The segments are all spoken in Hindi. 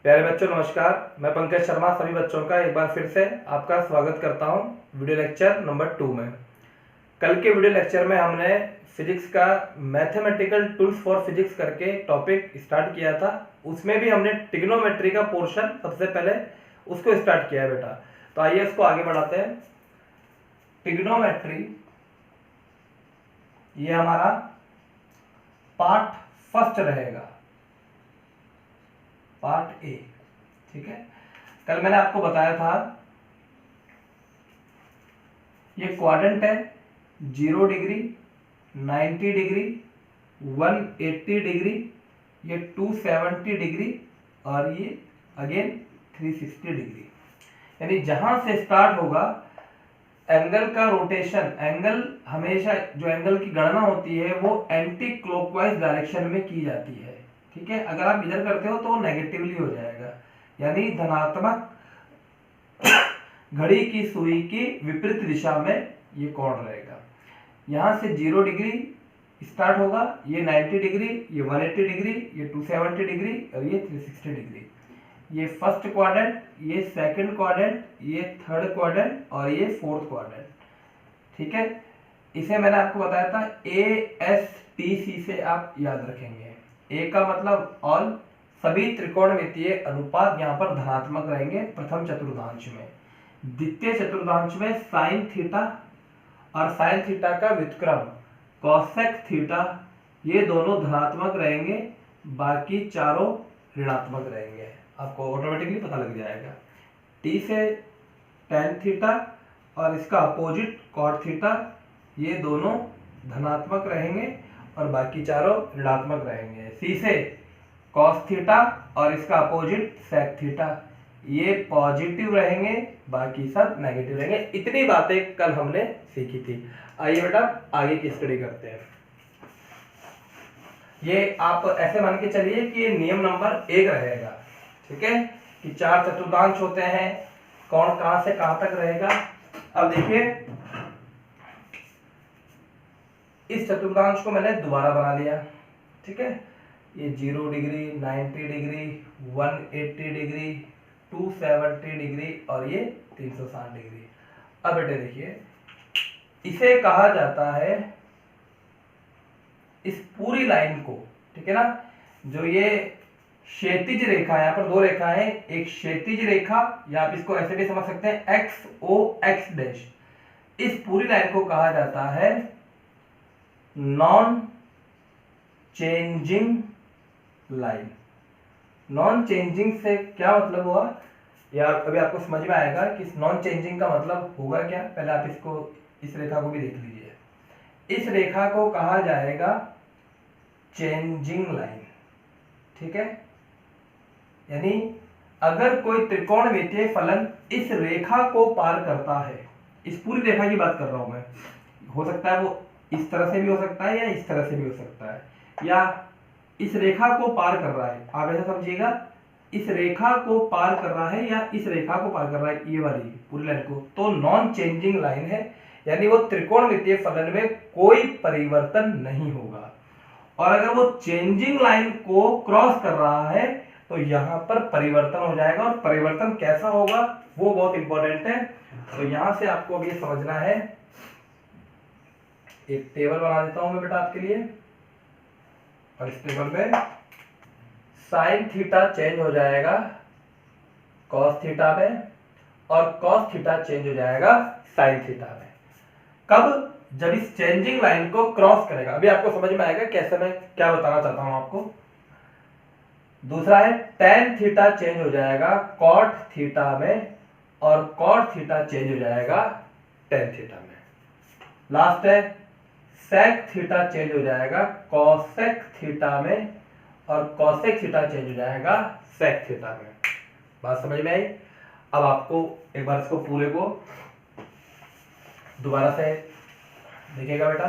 प्यारे बच्चों नमस्कार। मैं पंकज शर्मा सभी बच्चों का एक बार फिर से आपका स्वागत करता हूं वीडियो लेक्चर नंबर 2 में। कल के वीडियो लेक्चर में हमने फिजिक्स का मैथमेटिकल टूल्स फॉर फिजिक्स करके टॉपिक स्टार्ट किया था। उसमें भी हमने ट्रिग्नोमेट्री का पोर्शन सबसे पहले उसको स्टार्ट किया है बेटा। तो आइए इसको आगे बढ़ाते हैं। ट्रिग्नोमेट्री ये हमारा पार्ट फर्स्ट रहेगा, पार्ट ए। ठीक है, कल मैंने आपको बताया था ये क्वाड्रेंट है 0 डिग्री, 90 डिग्री, 180 डिग्री, ये 270 डिग्री और ये अगेन 360 डिग्री। यानी जहां से स्टार्ट होगा एंगल का रोटेशन, एंगल हमेशा जो एंगल की गणना होती है वो एंटी क्लॉकवाइज डायरेक्शन में की जाती है। ठीक है, अगर आप इधर करते हो तो नेगेटिवली हो जाएगा, यानी धनात्मक घड़ी की सुई की विपरीत दिशा में ये कोण रहेगा। यहां से 0 डिग्री स्टार्ट होगा, ये 90 डिग्री, ये 180 डिग्री, ये 270 डिग्री और ये 360 डिग्री। ये फर्स्ट क्वाड्रेंट, ये सेकंड क्वाड्रेंट, ये थर्ड क्वाड्रेंट और ये फोर्थ क्वाड्रेंट। ठीक है, इसे मैंने आपको बताया था ASTC से आप याद रखेंगे। ए का मतलब ऑल, सभी त्रिकोणमितीय अनुपात यहाँ पर धनात्मक रहेंगे प्रथम चतुर्थांश में। द्वितीय चतुर्थांश में साइन थीटा और साइन थीटा का व्युत्क्रम कोसेक थीटा, ये दोनों धनात्मक रहेंगे, बाकी चारों ऋणात्मक रहेंगे। आपको ऑटोमेटिकली पता लग जाएगा। टी से टेन थीटा और इसका अपोजिट कॉट थीटा, ये दोनों धनात्मक रहेंगे और बाकी चारों ऋणात्मक रहेंगे। सी से कॉस थीटा और इसका अपोजिट सेक थीटा, ये पॉजिटिव रहेंगे, बाकी सब नेगेटिव रहेंगे। इतनी बातें कल हमने सीखी थी। आइए बेटा आगे की स्टडी करते हैं। ये आप ऐसे मान के चलिए कि ये नियम नंबर 1 रहेगा। ठीक है, कि 4 चतुर्थांश होते हैं, कौन कहां से कहां तक रहेगा। अब देखिए, इस चतुर्थांश को मैंने दोबारा बना लिया। ठीक है, ये 0 डिग्री, 90 डिग्री, 180 डिग्री, 270 डिग्री और ये 360 डिग्री। अब बेटे देखिए, इसे कहा जाता है, इस पूरी लाइन को, ठीक है ना, जो ये क्षैतिज रेखा, यहाँ पर 2 रेखा है, एक क्षैतिज रेखा या आप इसको ऐसे भी समझ सकते हैं XOX डैश। इस पूरी लाइन को कहा जाता है non changing line. Non changing से क्या मतलब हुआ, या अभी आपको समझ में आएगा कि नॉन चेंजिंग का मतलब होगा क्या। पहले आप इसको, इस रेखा को भी देख लीजिए। इस रेखा को कहा जाएगा चेंजिंग लाइन। ठीक है, यानी अगर कोई त्रिकोणमितीय फलन इस रेखा को पार करता है, इस पूरी रेखा की बात कर रहा हूं मैं, हो सकता है वो इस तरह से भी हो सकता है या इस तरह से भी हो सकता है, या इस रेखा को पार कर रहा है, आप ऐसा समझिएगा, इस रेखा को पार कर रहा है या इस रेखा को पार कर रहा है, ये वाली पूरी लाइन को, तो नॉन चेंजिंग लाइन है। यानी वो त्रिकोणमितीय फलन में कोई परिवर्तन नहीं होगा। और अगर वो चेंजिंग लाइन को क्रॉस कर रहा है तो यहां पर परिवर्तन हो जाएगा। और परिवर्तन कैसा होगा वो बहुत इंपॉर्टेंट है। तो यहां से आपको अभी समझना है। एक टेबल बना देता हूं मैं बेटा आपके लिए, और इस टेबल में साइन थीटा चेंज हो जाएगा कॉस थीटा में, और कॉस थीटा चेंज हो जाएगा साइन थीटा में। कब? जब इस चेंजिंग लाइन को क्रॉस करेगा। अभी आपको समझ में आएगा कैसे, मैं क्या बताना चाहता हूं आपको। दूसरा है टेन थीटा चेंज हो जाएगा कॉट थीटा में, और कॉट थीटा चेंज हो जाएगा टेन थीटा में। लास्ट है सेक थीटा चेंज हो जाएगा कॉसेक थीटा में, और कॉसेक थीटा चेंज हो जाएगा सेक थीटा में। बात समझ में आई? अब आपको एक बार इसको पूरे को दोबारा से देखिएगा बेटा।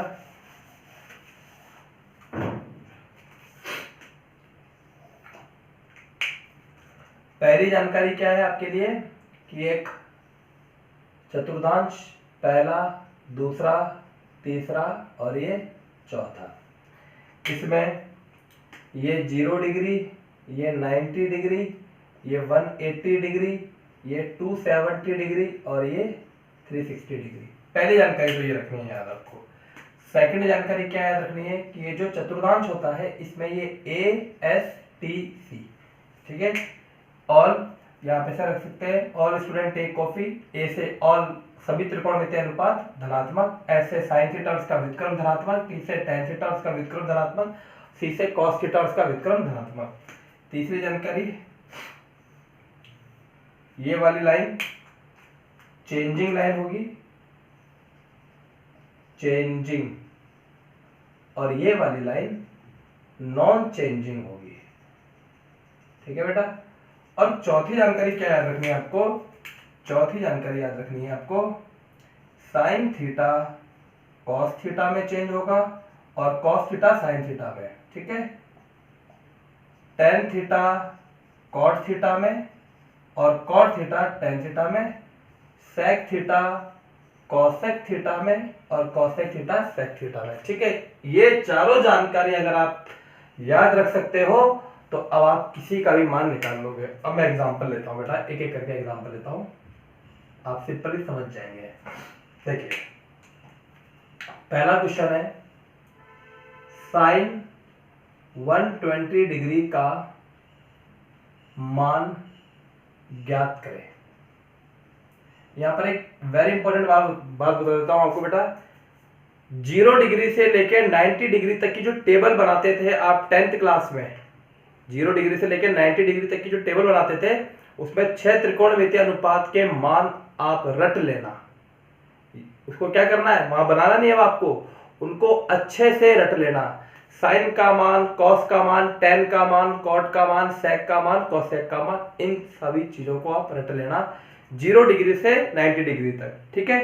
पहली जानकारी क्या है आपके लिए कि एक चतुर्थांश, पहला, दूसरा, तीसरा और ये चौथा, इसमें ये 0 डिग्री, ये 90 डिग्री ये 180 डिग्री, ये 270 डिग्री और ये 360 डिग्री। पहली जानकारी तो ये रखनी है याद आपको। सेकंड जानकारी क्या याद रखनी है कि ये जो चतुर्थांश होता है इसमें ये ASTC, ठीक है। ऑल यहाँ पे से रख सकते हैं, ऑल स्टूडेंट टेक कॉफी। ए से ऑल सभी त्रिकोणमितीय अनुपात धनात्मक, एस से साइन थीटा उसका व्युत्क्रम धनात्मक, टी से टेन थीटा उसका व्युत्क्रम धनात्मक, सी से कॉस थीटा उसका व्युत्क्रम धनात्मक। तीसरी जानकारी, ये वाली लाइन चेंजिंग लाइन होगी, चेंजिंग, और ये वाली लाइन नॉन चेंजिंग होगी, ठीक है बेटा। और चौथी जानकारी क्या याद रखनी है आपको, चौथी जानकारी याद रखनी है आपको, साइन थीटा कॉस थीटा में चेंज होगा और कॉस थीटा साइन थीटा में, ठीक है। टेन थीटा कॉट थीटा में और कॉट थीटा टेन थीटा में, सेक थीटा कॉसेक थीटा में और कॉसेक थीटा सेक थीटा में, ठीक है। ये चारों जानकारी अगर आप याद रख सकते हो तो अब आप किसी का भी मान निकाल लोगे। अब मैं एग्जांपल लेता हूं बेटा, एक एक करके एग्जांपल लेता हूं, आप सिंपली समझ जाएंगे। देखिए पहला क्वेश्चन है, साइन 120 डिग्री का मान ज्ञात करें। यहां पर एक वेरी इंपॉर्टेंट बात बता देता हूं आपको बेटा। 0 डिग्री से लेकर 90 डिग्री तक की जो टेबल बनाते थे आप 10th क्लास में, 0 डिग्री से लेकर 90 डिग्री तक की जो टेबल बनाते थे उसमें 6 त्रिकोणमितीय अनुपात के मान आप रट लेना। उसको क्या करना है, वहां बनाना नहीं है आपको, उनको अच्छे से रट लेना। साइन का मान, कॉस का मान, टेन का मान, कॉट का मान, सेक का मान, कॉसेक का मान, इन सभी चीजों को आप रट लेना 0 डिग्री से 90 डिग्री तक, ठीक है।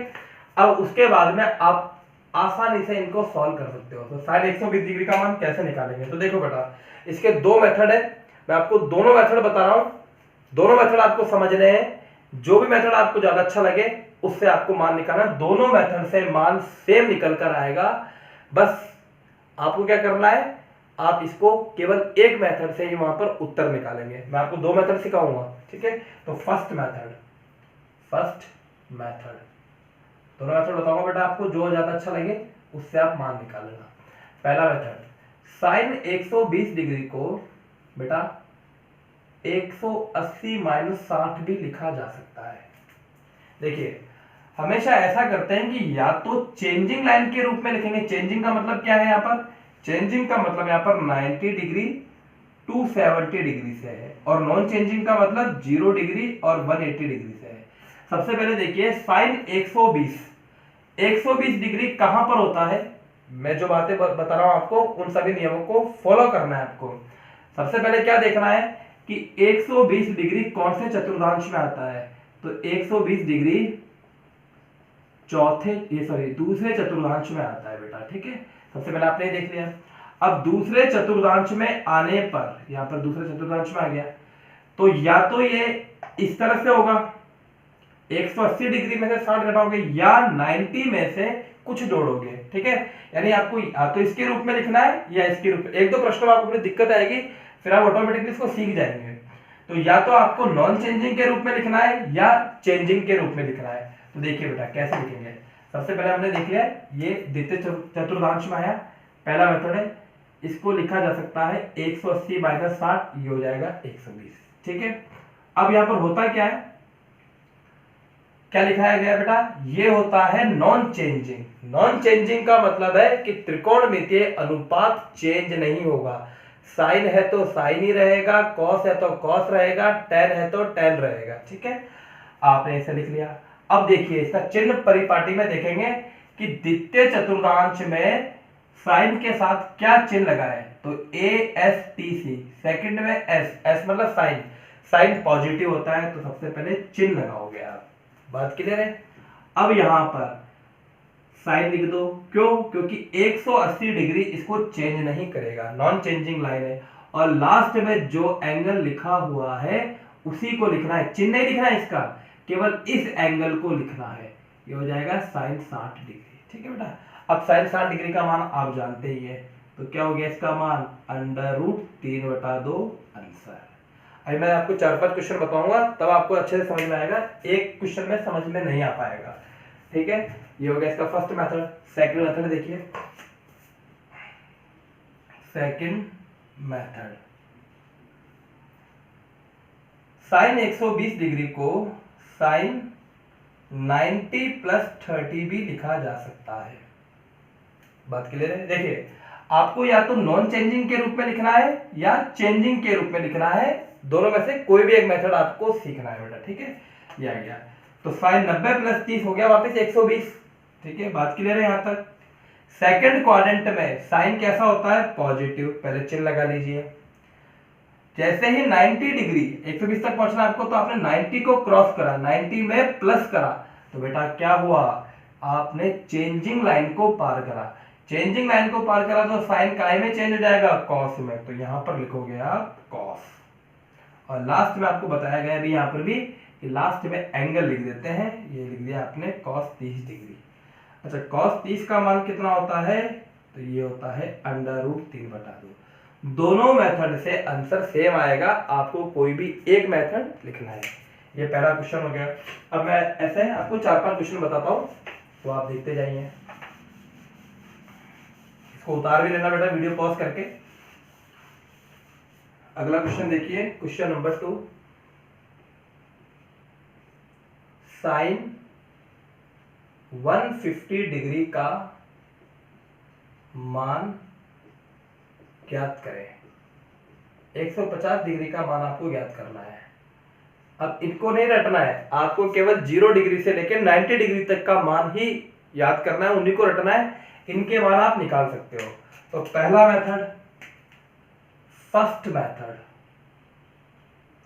अब उसके बाद में आप आसानी से इनको सॉल्व कर सकते हो। तो साइन 120 डिग्री का मान कैसे निकालेंगे, तो देखो बेटा इसके दो मेथड है, मैं आपको दोनों मेथड बता रहा हूं, दोनों मेथड आपको समझने हैं। जो भी मेथड आपको ज्यादा अच्छा लगे उससे आपको मान निकालना, दोनों मेथड से मान सेम निकल कर आएगा। बस आपको क्या करना है, आप इसको केवल एक मेथड से ही वहां पर उत्तर निकालेंगे। मैं आपको दो मेथड सिखाऊंगा, ठीक है। तो फर्स्ट मेथड दोनों मेथड बताऊंगा बेटा आपको, जो ज्यादा अच्छा लगे उससे आप मान निकाल लेना। पहला मेथड, साइन 120 डिग्री को बेटा 180 - 60 भी लिखा जा सकता है। देखिए हमेशा ऐसा करते हैं कि या तो चेंजिंग लाइन के रूप में लिखेंगे। चेंजिंग का मतलब क्या है, यहाँ पर चेंजिंग का मतलब यहाँ पर 90 डिग्री 270 डिग्री से है, और नॉन चेंजिंग का मतलब 0 डिग्री और 180 डिग्री से है। सबसे पहले देखिए साइन 120 डिग्री कहां पर होता है, मैं जो बातें बता रहा हूं आपको उन सभी नियमों को फॉलो करना है आपको। सबसे पहले क्या देखना है कि 120 डिग्री कौन से चतुर्थांश में आता है, तो 120 डिग्री दूसरे चतुर्थांश में आता है बेटा, ठीक है। सबसे पहले आपने देख लिया। अब दूसरे चतुर्थांश में आने पर, यहां पर दूसरे चतुर्थांश में आ गया, तो या तो ये इस तरह से होगा, 180 डिग्री में से 60 घटाओगे, या 90 में से कुछ जोड़ोगे, ठीक है। यानी आपको या तो इसके रूप में लिखना है या इसके रूप में। एक दो प्रश्नों में आपको दिक्कत आएगी, फिर आप ऑटोमेटिकली इसको सीख जाएंगे। तो या तो आपको नॉन चेंजिंग के रूप में लिखना है या चेंजिंग के रूप में लिखना है। तो देखिए बेटा कैसे लिखेंगे। सबसे पहले हमने देख लिया ये द्वितीय चतुर्थांश में आया, पहला मेथड है, इसको लिखा जा सकता है 180 - 60, ये हो जाएगा 120, ठीक है। अब यहां पर होता क्या है, क्या लिखाया गया बेटा, ये होता है नॉन चेंजिंग। नॉन चेंजिंग का मतलब है कि त्रिकोणमितीय अनुपात चेंज नहीं होगा। साइन है तो साइन ही रहेगा, कॉस है तो कॉस रहेगा, टेन है तो टेन रहेगा, ठीक है। आपने ऐसे लिख लिया। अब देखिए इसका चिन्ह परिपाटी में देखेंगे कि द्वितीय चतुर्थांश में साइन के साथ क्या चिन्ह लगा है, तो ASTC, सेकंड में S मतलब साइन, साइन पॉजिटिव होता है तो सबसे पहले चिन्ह लगाओगे आप। बात क्लियर है। अब यहां पर साइन लिख दो, क्यों, क्योंकि 180 डिग्री इसको चेंज नहीं करेगा, नॉन चेंजिंग लाइन है। और लास्ट में जो एंगल लिखा हुआ है उसी को लिखना है, चिन्ह नहीं लिखना है इसका, केवल इस एंगल को लिखना है। ये हो जाएगा साइन 60 डिग्री, ठीक है बेटा। अब साइन 60 डिग्री का मान आप जानते ही है, तो क्या हो गया इसका मान, √3/2 आंसर। अभी मैं आपको 4-5 क्वेश्चन बताऊंगा, तब आपको अच्छे से समझ में आएगा, एक क्वेश्चन में समझ में नहीं आ पाएगा। ठीक है, ये हो गया इसका फर्स्ट मेथड। सेकंड मेथड देखिए, सेकंड मेथड, साइन 120 डिग्री को साइन 90 प्लस 30 भी लिखा जा सकता है। बात क्लियर है? देखिए, आपको या तो नॉन चेंजिंग के रूप में लिखना है या चेंजिंग के रूप में लिखना है, दोनों में से कोई भी एक मेथड आपको सीखना है बेटा। ठीक है, ये आ गया। तो साइन 90 प्लस 30 हो गया वापस 120। ठीक है, बात क्लियर है यहां तक? सेकंड क्वाड्रेंट में साइन कैसा होता है? पॉजिटिव। पहले चिन्ह लगा लीजिए। जैसे ही 90 डिग्री 120 तक पहुंचना आपको, तो आपने 90 को क्रॉस करा, 90 में प्लस करा, तो बेटा क्या हुआ? आपने चेंजिंग लाइन को पार करा। चेंजिंग लाइन को पार करा तो साइन काय में चेंज हो जाएगा? कॉस में। तो यहां पर लिखोगे आप कॉस। और लास्ट में आपको बताया गया अभी यहां पर भी कि लास्ट में एंगल लिख देते हैं। ये लिख दिया आपने कॉस 30 डिग्री। अच्छा, कॉस 30 का मान कितना होता है? तो ये होता है √3/2। दोनों मेथड से आंसर सेम आएगा, आपको कोई भी एक मेथड लिखना है। ये पहला क्वेश्चन हो गया। अब मैं ऐसे आपको 4-5 क्वेश्चन बताता हूं, तो आप देखते जाइए। इसको उतार भी लेना बेटा वीडियो पॉज करके। अगला क्वेश्चन देखिए, क्वेश्चन नंबर 2, साइन 150 डिग्री का मान ज्ञात करें। 150 डिग्री का मान आपको ज्ञात करना है। अब इनको नहीं रटना है, आपको केवल 0 डिग्री से लेकर 90 डिग्री तक का मान ही याद करना है, उन्हीं को रटना है। इनके मान आप निकाल सकते हो। तो पहला मेथड, फर्स्ट मेथड,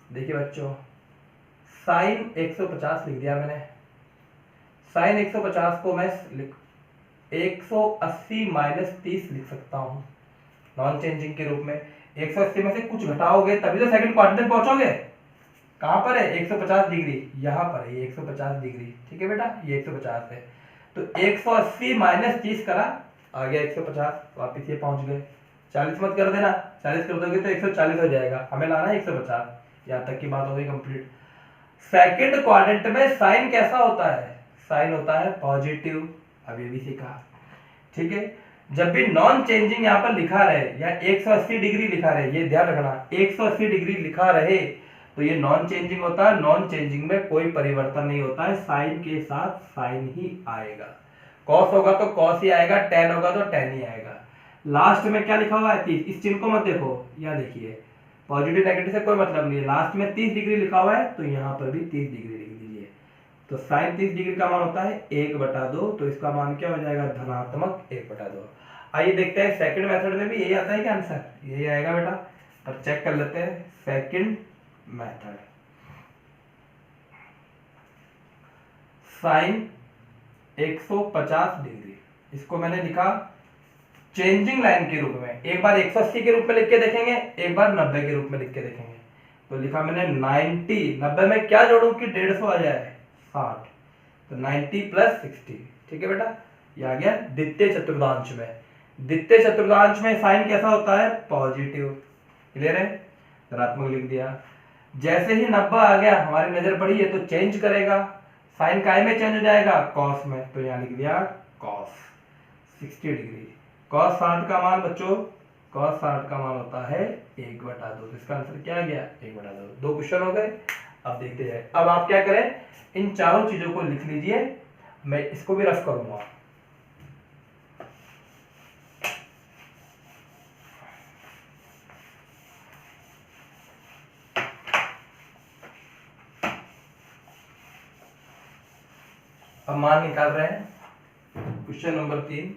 देखिए बच्चों, साइन 150 लिख दिया मैंने। साइन 150 को मैं 180 माइनस 30 लिख सकता हूं नॉन चेंजिंग के रूप में। 180 में से कुछ घटाओगे तभी तो सेकंड क्वाड्रेंट में पहुंचोगे। कहां पर है? 150 डिग्री, यहां पर है ये 150 डिग्री। ठीक है बेटा, ये 150 है। तो 180 माइनस 30 करा, आ गया 150, वापिस ये पहुंच गए। 40 मत कर देना, 40 कर दोगे तो 140 हो जाएगा, हमें लाना है 150। यहां तक की बात हो गई कंप्लीट। सेकंड क्वाड्रेंट में साइन कैसा होता है? साइन होता है पॉजिटिव। अब ये भी सीखा। ठीक है, जब भी नॉन चेंजिंग यहां पर लिखा रहे या 180 डिग्री लिखा रहे, ये ध्यान रखना, 180 डिग्री लिखा रहे तो ये नॉन चेंजिंग होता है। नॉन चेंजिंग में कोई परिवर्तन नहीं होता है, साइन के साथ साइन ही आएगा। कॉस होगा तो कॉस ही आएगा, टेन होगा तो टेन ही आएगा। लास्ट में क्या लिखा हुआ है? 30। इस चिन्ह को मत देखो, यहां देखिए, पॉजिटिव नेगेटिव से कोई मतलब नहीं है। लास्ट में 30 डिग्री लिखा हुआ है, तो यहां पर भी 30 डिग्री लिख दीजिए। तो साइन 30 डिग्री का मान होता है 1/2, तो इसका मान क्या हो जाएगा? धनात्मक 1/2। आइए देखते हैं सेकंड मेथड में भी यही आता है क्या आंसर? यही आएगा बेटा। अब चेक कर लेते हैं सेकंड मेथड। साइन 150 डिग्री, इसको मैंने लिखा चेंजिंग लाइन के रूप में। एक बार 180 के रूप में लिख के देखेंगे, एक बार 90 के रूप में लिख के देखेंगे। तो लिखा मैंने 90, 90 में क्या जोड़ूं कि 150 आ जाए? 60। तो 90 प्लस 60। ठीक है बेटा, ये आ गया द्वितीय चतुर्थांश में। द्वितीय चतुर्थांश में साइन कैसा होता है? पॉजिटिव। क्लियर है? धनात्मक लिख दिया। जैसे ही 90 आ गया, हमारी नजर पड़ी है तो चेंज करेगा, साइन काय में चेंज हो जाएगा? कॉस में। तो यहां लिख दिया कॉस 60 डिग्री। कॉस 60 का मान बच्चों, कॉस 60 का मान होता है 1/2। तो इसका आंसर क्या आ गया? 1/2। 2 क्वेश्चन हो गए। अब देखते जाए। अब आप क्या करें, इन चारों चीजों को लिख लीजिए, मैं इसको भी रफ करूंगा। अब मान निकाल रहे हैं। क्वेश्चन नंबर 3,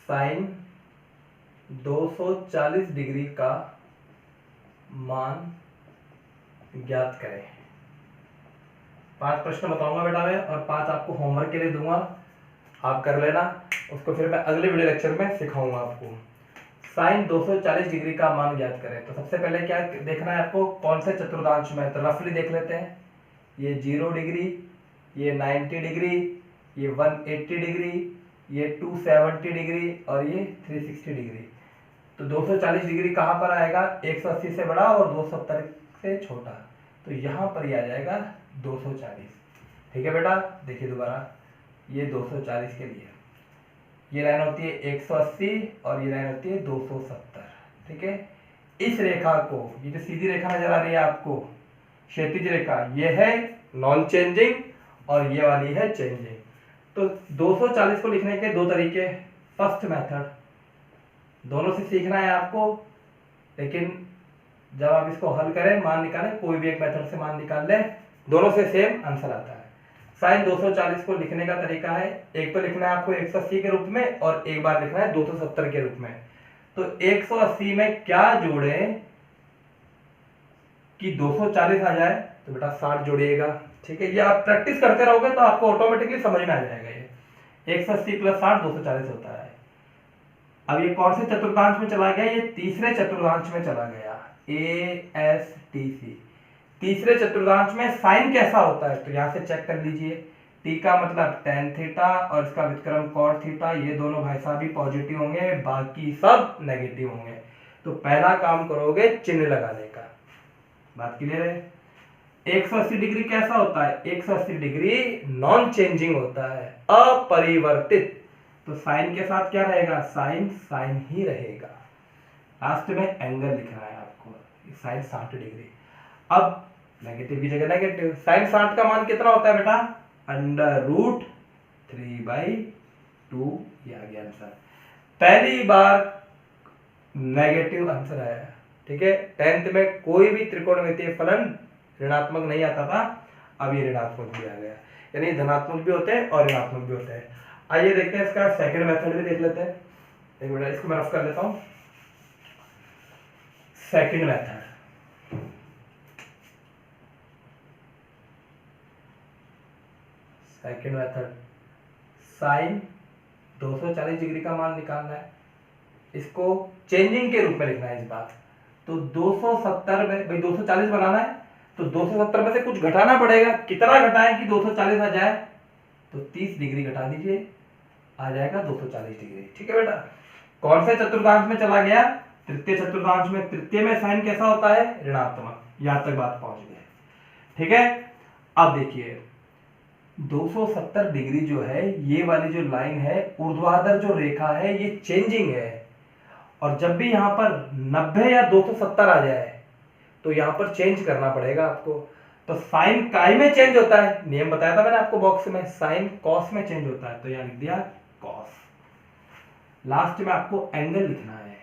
साइन 240 डिग्री का मान ज्ञात करें। 5 प्रश्न बताऊंगा बेटा मैं, और 5 आपको होमवर्क के लिए दूंगा, आप कर लेना। उसको फिर मैं अगले वीडियो लेक्चर में सिखाऊंगा आपको। साइन 240 डिग्री का मान ज्ञात करें। तो सबसे पहले क्या देखना है आपको? कौन से चतुर्थांश में? तो रफली देख लेते हैं। ये 0 डिग्री, ये 90 डिग्री, ये 180 डिग्री, ये 270 डिग्री और ये 360 डिग्री। तो 240 डिग्री कहाँ पर आएगा, 180 से बड़ा और 270 से छोटा, तो यहाँ पर ही आ जाएगा 240। ठीक है बेटा, देखिए दोबारा, ये 240 के लिए ये लाइन होती है 180 और ये लाइन होती है 270। ठीक है, इस रेखा को, ये जो सीधी रेखा नजर आ रही है आपको, क्षैतिज रेखा, ये है नॉन चेंजिंग और ये वाली है चेंजिंग। तो 240 को लिखने के दो तरीके, फर्स्ट मेथड, दोनों से सीखना है आपको, लेकिन जब आप इसको हल करें, मान निकालें, कोई भी एक मेथड से मान निकाल लें, दोनों से सेम आंसर आता है। साइन 240 को लिखने का तरीका है, एक तो लिखना है आपको 180 के रूप में और एक बार लिखना है 270 के रूप में। तो 180 में क्या जोड़े कि 240 आ जाए, तो बेटा 60 जोड़िएगा। ठीक है, ये आप प्रैक्टिस करते रहोगे तो आपको ऑटोमेटिकली समझ में आ जाएगा। ये 180 प्लस 60 240 होता है। अब ये कौन से चतुर्थांश में चला गया, ये तीसरे चतुर्थांश में चला गया, ASTC। तीसरे चतुर्थांश में साइन कैसा होता है, तो यहां से चेक कर लीजिए, टी का मतलब tan थीटा और इसका व्युत्क्रम cot थीटा, ये दोनों भाई साहब भी पॉजिटिव होंगे, बाकी सब नेगेटिव होंगे। तो पहला काम करोगे चिन्ह लगाने का, बात क्लियर है। 180 डिग्री कैसा होता है, 180 डिग्री नॉन चेंजिंग होता है, अपरिवर्तित। तो साइन के साथ क्या रहेगा, साइन साइन ही रहेगा। लास्ट में एंगल लिखना है आपको, साइन 60 डिग्री। अब नेगेटिव की जगह नेगेटिव, साइन 60 का मान कितना होता है बेटा, √3/2, ये आ गया आंसर। पहली बार नेगेटिव आंसर आया। ठीक है, 10th में कोई भी त्रिकोणमितीय फलन ऋणात्मक नहीं आता था, अब ये ऋणात्मक भी आ गया, यानी धनात्मक भी होते हैं और ऋणात्मक भी होते हैं। आइए देखते हैं इसका सेकंड मेथड भी देख लेते हैं। एक मिनट, इसको मैं रफ कर लेता हूं। Second method, second method, sine 240 degree का मान निकालना है, इसको चेंजिंग के रूप में लिखना है इस बार। तो 270 में, भाई 240 बनाना है, तो 270 में से कुछ घटाना पड़ेगा, कितना घटाएं कि 240 आ जाए, तो 30 डिग्री घटा दीजिए, आ जाएगा 240 डिग्री। ठीक है बेटा, कौन से चतुर्थांश में चला गया, तृतीय चतुर्थांश में। तृतीय में साइन कैसा होता है, ऋणात्मक। यहां तक बात पहुंच गई। ठीक है, अब देखिए 270 डिग्री जो है, ये वाली जो लाइन है, ऊर्ध्वाधर जो रेखा है, ये चेंजिंग है, और जब भी यहां पर 90 या 270 आ जाए तो यहां पर चेंज करना पड़ेगा आपको। तो साइन काय में चेंज होता है, नियम बताया था मैंने आपको बॉक्स में, साइन कॉस में चेंज होता है, तो यहां लिख दिया कॉस। लास्ट में आपको एंगल लिखना है,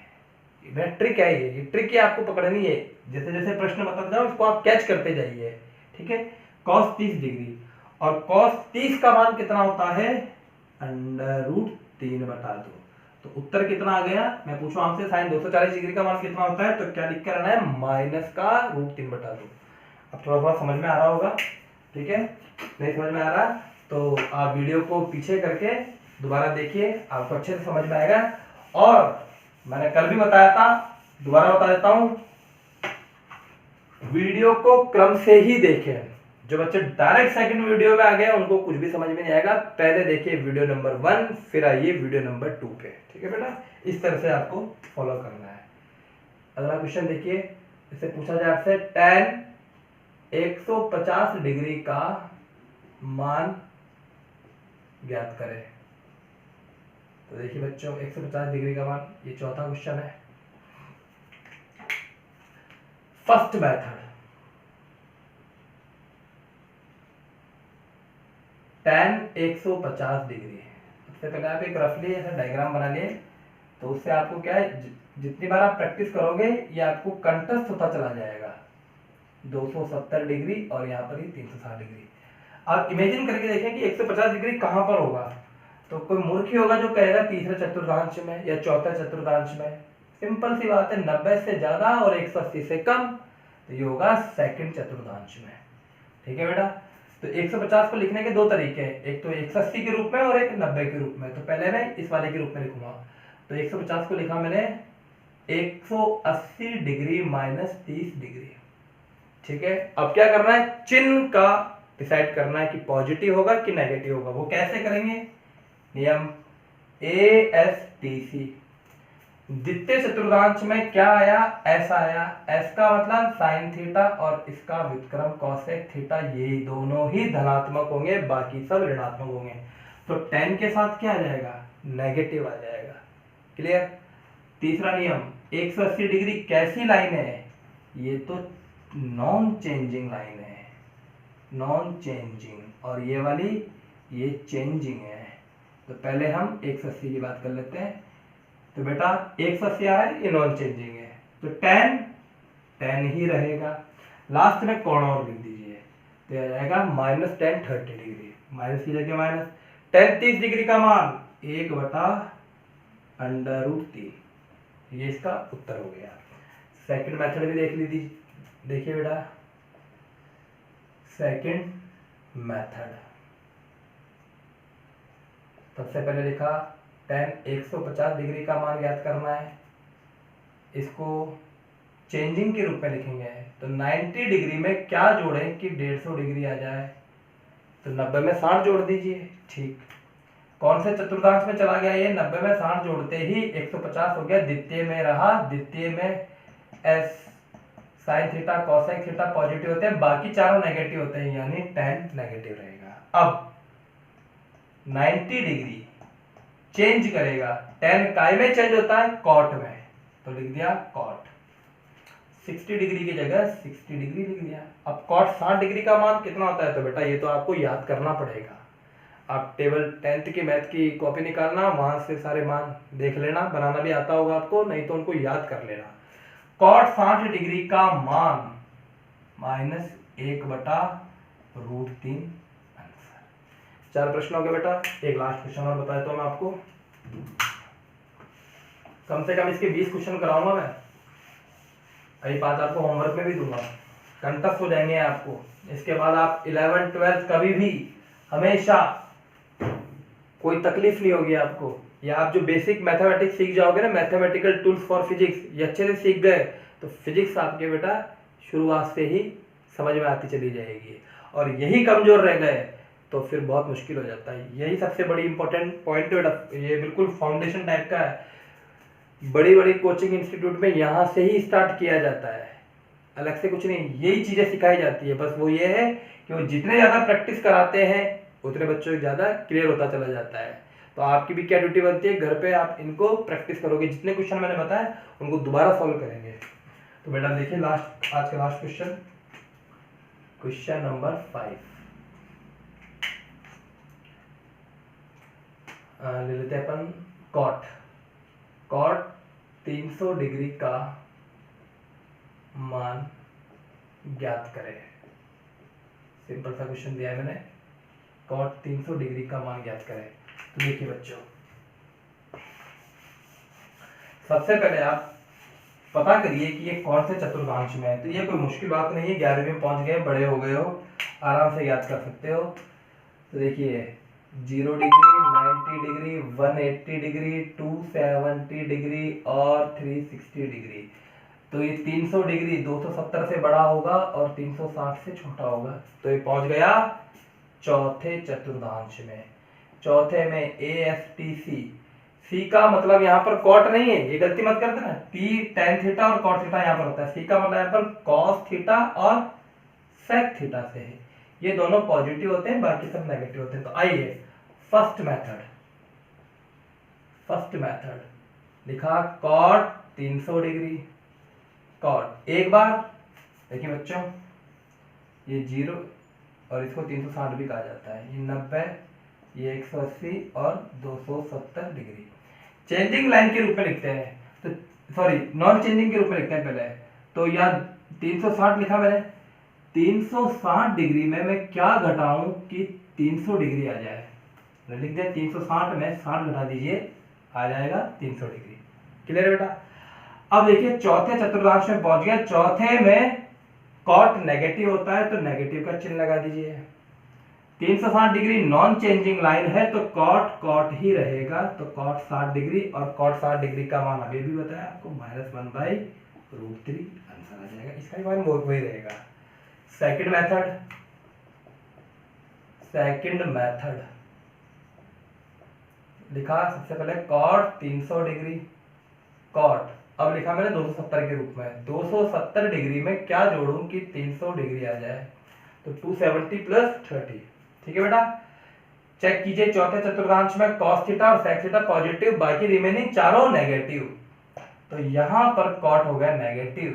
ये ट्रिक है, ये ट्रिक है, आपको पकड़नी है, जैसे जैसे प्रश्न बताता जाऊं इसको आप कैच करते जाइए। ठीक है, कॉस 30 डिग्री, और कॉस 30 का मान कितना होता है, √3/2। तो उत्तर कितना आ गया, मैं पूछूं आपसे, साइन 240 डिग्री का मान कितना होता है, तो क्या लिख कर आना है, माइनस का √3/2। अब थोड़ा थोड़ा समझ में आ रहा होगा। ठीक है, नहीं समझ में आ रहा तो आप वीडियो को पीछे करके दोबारा देखिए, आपको अच्छे से समझ में आएगा। और मैंने कल भी बताया था, दोबारा बता देता हूं, वीडियो को क्रम से ही देखें। जो बच्चे डायरेक्ट सेकंड वीडियो में आ गए उनको कुछ भी समझ में नहीं आएगा, पहले देखिए वीडियो नंबर 1, फिर आइए वीडियो नंबर 2 पे। ठीक है बेटा, इस तरह से आपको फॉलो करना है। अगला क्वेश्चन देखिए, इससे पूछा जाए आपसे, tan 150 डिग्री का मान ज्ञात करें। तो देखिए बच्चों, 150 डिग्री का मान, ये चौथा क्वेश्चन है। First method, tan 150 degree. सबसे पहले आप एक रफली ऐसा डायग्राम बना लिए, तो उससे आपको क्या है, जितनी बार आप प्रैक्टिस करोगे ये आपको कंटस्ट होता चला जाएगा। 270 डिग्री और यहाँ पर ही 360 डिग्री। आप इमेजिन करके देखें कि 150 डिग्री कहाँ पर होगा, तो कोई मूर्ख ही होगा जो कहेगा तीसरे चतुर्थांश में या चौथे चतुर्थांश में। सिंपल सी बात है, 90 से ज्यादा और 180 से कम, तो ये होगा सेकंड चतुर्थांश में। ठीक है बेटा, तो 150 को लिखने के दो तरीके हैं, एक तो 180 के रूप में और एक 90 के रूप में। तो पहले मैं इस वाले के रूप में लिखूंगा, तो 150 को लिखा मैंने 180 डिग्री माइनस 30 डिग्री। ठीक है, अब क्या करना है, चिन्ह का डिसाइड करना है कि पॉजिटिव होगा कि नेगेटिव होगा। वो कैसे करेंगे, नियम ASTC। द्वितीय चतुर्थांश में क्या आया, एस आया। एस का मतलब साइन थीटा और इसका व्युत्क्रम कॉसेक थीटा, ये दोनों ही धनात्मक होंगे, बाकी सब ऋणात्मक होंगे। तो tan के साथ क्या आ जाएगा, नेगेटिव आ जाएगा। क्लियर। तीसरा नियम, 180 डिग्री कैसी लाइन है, ये तो नॉन चेंजिंग लाइन है, नॉन चेंजिंग, और ये वाली ये चेंजिंग है। तो पहले हम 180 की बात कर लेते हैं। तो बेटा 180 आ है, ये नॉन चेंजिंग है, तो tan ही रहेगा। लास्ट में कोण और लिख दीजिए, तो यह जाएगा माइनस tan 30 डिग्री, माइनस की जगह माइनस। tan 30 डिग्री का मान 1/√3, ये इसका उत्तर हो गया। सेकंड मेथड भी देख लीजिए, देखिए बेटा सेकंड मेथड। सबसे पहले लिखा tan 150 डिग्री का मान ज्ञात करना है, इसको चेंजिंग के रूप में लिखेंगे। तो 90 डिग्री में क्या जोड़ें कि 150 डिग्री आ जाए, तो 90 में 60 जोड़ दीजिए। ठीक, कौन से चतुर्थांश में चला गया ये, 90 में 60 जोड़ते ही 150 हो गया, द्वितीय में रहा। द्वितीय में S sine theta cosec theta positive होते हैं, बाकी चारों नेगेटिव होते हैं, यानी tan नेगेटिव रहेगा। अब 90 डिग्री चेंज करेगा, tan काय में चेंज होता है, कॉट में, तो लिख दिया कॉट। 60 डिग्री की जगह 60 डिग्री लिख दिया। अब कॉट 60 डिग्री का मान कितना होता है, तो बेटा ये तो आपको याद करना पड़ेगा। आप टेबल 10th की मैथ की कॉपी निकालना, वहां से सारे मान देख लेना, बनाना भी आता होगा आपको, नहीं तो उनको याद कर लेना। कॉट 60 डिग्री का मान -1/√3 आंसर। 4 प्रश्न हो गए बेटा, एक लास्ट क्वेश्चन और बताया तो मैं आपको, कम से कम इसके 20 क्वेश्चन कराऊंगा मैं, अभी 5 आपको होमवर्क में भी दूंगा, कंटस्ट हो जाएंगे आपको। इसके बाद आप 11th 12th कभी भी हमेशा कोई तकलीफ नहीं होगी आपको। या आप जो बेसिक मैथमेटिक्स सीख जाओगे ना, मैथमेटिकल टूल्स फॉर फिजिक्स, ये अच्छे से सीख गए तो फिजिक्स आपके बेटा शुरुआत से ही समझ में आती चली जाएगी। और यही कमजोर रह गए तो फिर बहुत मुश्किल हो जाता है। यही सबसे बड़ी इंपॉर्टेंट पॉइंट है, ये बिल्कुल फाउंडेशन टाइप का है। बड़ी बड़ी कोचिंग इंस्टीट्यूट में यहाँ से ही स्टार्ट किया जाता है, अलग से कुछ नहीं, यही चीजें सिखाई जाती है। बस वो ये है कि वो जितने ज्यादा प्रैक्टिस कराते हैं उतने बच्चों को ज्यादा क्लियर होता चला जाता है। तो आपकी भी क्या ड्यूटी बनती है, घर पे आप इनको प्रैक्टिस करोगे, जितने क्वेश्चन मैंने बताया उनको दोबारा सॉल्व करेंगे। तो बेटा देखिए लास्ट, आज का लास्ट क्वेश्चन, क्वेश्चन नंबर 5 ले लेते हैं अपन। कॉट 300 डिग्री का मान ज्ञात करें। सिंपल सा क्वेश्चन दिया है मैंने, कॉट 300 डिग्री का मान ज्ञात करें। तो देखिए बच्चों, सबसे पहले आप पता करिए कि ये कौन से चतुर्थांश में है। तो ये कोई मुश्किल बात नहीं है, 11वीं में पहुंच गए, बड़े हो गए हो, आराम से याद कर सकते हो। तो देखिए 0 डिग्री, 90 डिग्री, 180 डिग्री, 270 डिग्री और 360 डिग्री। तो ये 300 डिग्री 270 से बड़ा होगा और 360 से छोटा होगा। तो ये पहुंच गया चौथे चतुर्थांश में। चौथे में ASTC, सी का मतलब यहाँ पर कॉट नहीं है, ये गलती मत कर देना, टी tan थीटा और कॉट थीटा यहाँ पर होता है। सी का मतलब यहाँ पर कॉस थीटा और सेक थीटा से है, ये दोनों पॉजिटिव होते हैं, बाकी सब नेगेटिव होते हैं। तो आइए फर्स्ट मेथड लिखा, कॉट 300 डिग्री, कॉट एक बार, देखिए बच्चों ये 0 और इसको 360 भी कहा जाता है, ये 90, ये 180 और 270 डिग्री। चेंजिंग लाइन के रूप में लिखते हैं, तो सॉरी नॉन चेंजिंग के रूप में लिखते हैं पहले। तो यहाँ 360 लिखा मैंने, 360 डिग्री में मैं क्या घटाऊं कि 300 डिग्री आ जाए, मैंने लिख दिया 360 में 60 घटा दीजिए, आ जाएगा 300 डिग्री। क्लियर बेटा। अब देखिए चौथे चतुर्थांश में पहुंच गया। चौथे में कॉट नेगेटिव होता है तो नेगेटिव का चिन्ह लगा दीजिए। 360 डिग्री नॉन चेंजिंग लाइन है तो कॉट ही रहेगा, तो कॉट 60 डिग्री, और कॉट 60 डिग्री का मान अभी भी बताया आपको -1/√3 आंसर आ जाएगा, इसका मान वही रहेगा। सेकंड मेथड लिखा, सबसे पहले कॉट 300 डिग्री, कॉट, अब लिखा मैंने 270 के रूप में, 270 डिग्री में क्या जोड़ूं कि 300 डिग्री आ जाए, तो 270 प्लस 30, ठीक है बेटा। चेक कीजिए चौथे चतुर्थांश में cos थीटा और sec थीटा पॉजिटिव, बाकी रिमेनिंग चारों नेगेटिव, तो यहां पर कॉट हो गया नेगेटिव।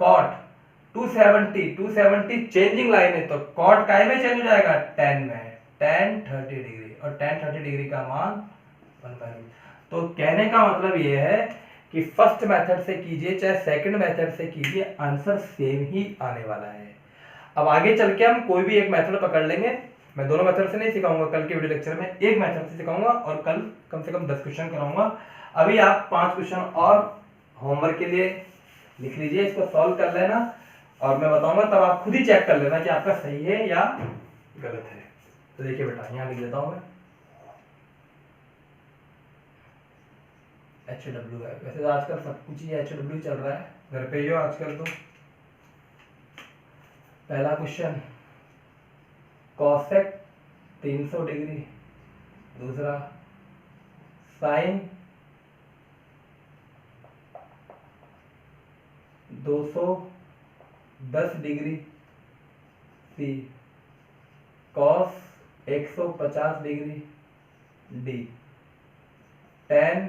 कॉट 270 चेंजिंग लाइन है, तो कॉट काय में चेंज हो जाएगा, tan में, tan 30 डिग्री, और tan 30 डिग्री का मान 1/√। तो कहने का मतलब ये है कि फर्स्ट मेथड से कीजिए चाहे सेकंड मेथड से कीजिए, आंसर सेम ही आने वाला है। अब आगे चल के हम कोई भी एक मेथड पकड़ लेंगे, मैं दोनों मेथड से नहीं सिखाऊंगा, कल के वीडियो लेक्चर में एक मेथड से सिखाऊंगा और कल कम से कम 10 क्वेश्चन कराऊंगा। अभी आप 5 क्वेश्चन और होमवर्क के लिए लिख लीजिए, इसको सॉल्व कर लेना और मैं बताऊंगा, तब आप खुद ही चेक कर लेना कि आपका सही है या गलत है। तो देखिए बेटा यहाँ लिख देता हूं मैं, HW है, वैसे तो आजकल सब कुछ ही HW चल रहा है, घर पे ही हो आजकल तो। पहला क्वेश्चन कॉसेक 300 डिग्री, दूसरा sine 210 degree, C cos 150 degree, D tan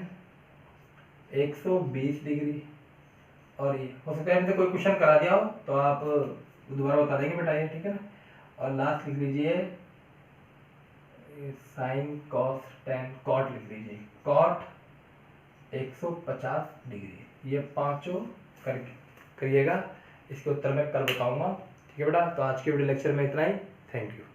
120 degree. और ये हो सकता है इनसे कोई क्वेश्चन करा दिया हो तो आप दोबारा बता देंगे बेटा ये, ठीक है ना। और लास्ट लिख लीजिए साइन कॉस tan, कॉट लिख लीजिए, कॉट 150 डिग्री। ये पांचों करिएगा, इसके उत्तर मैं कल बताऊंगा, ठीक है बेटा। तो आज के वीडियो लेक्चर में इतना ही, थैंक यू।